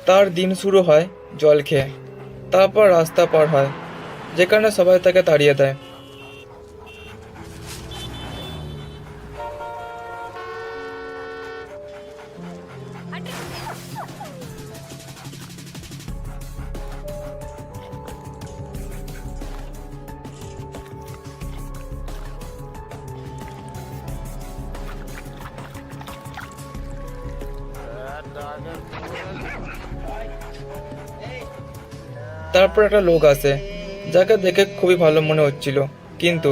তার দিন শুরু হয় জল খেয়ে, তারপর রাস্তা পার হয় যেখানে সবাই তাকে তাড়িয়ে দেয়। তারপর একটা লোক আসে যাকে দেখে খুবই ভালো মনে হচ্ছিল, কিন্তু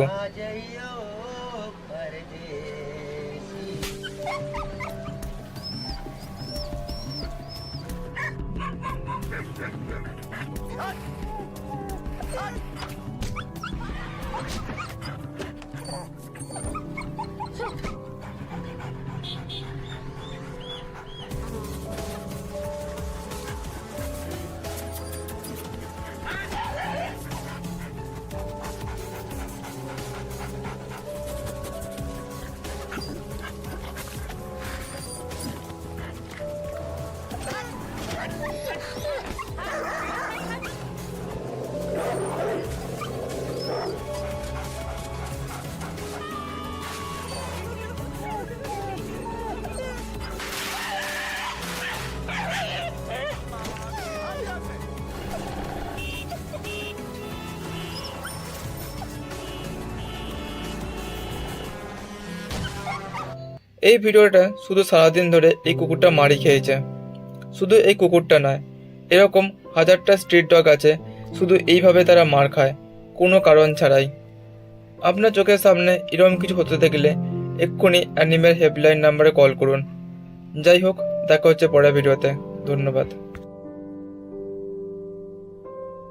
এই ভিডিওটা শুধু সারাদিন ধরে এই কুকুরটা মারি খেয়েছে। শুধু এই কুকুরটা নয়, এরকম হাজারটা স্ট্রিট ডগ আছে, শুধু এইভাবে তারা মার খায় কোনো কারণ ছাড়াই। আপনার চোখের সামনে এরকম কিছু হতে দেখলে এক্ষুনি অ্যানিম্যাল হেল্পলাইন নাম্বারে কল করুন। যাই হোক, দেখা হচ্ছে পরের ভিডিওতে। ধন্যবাদ।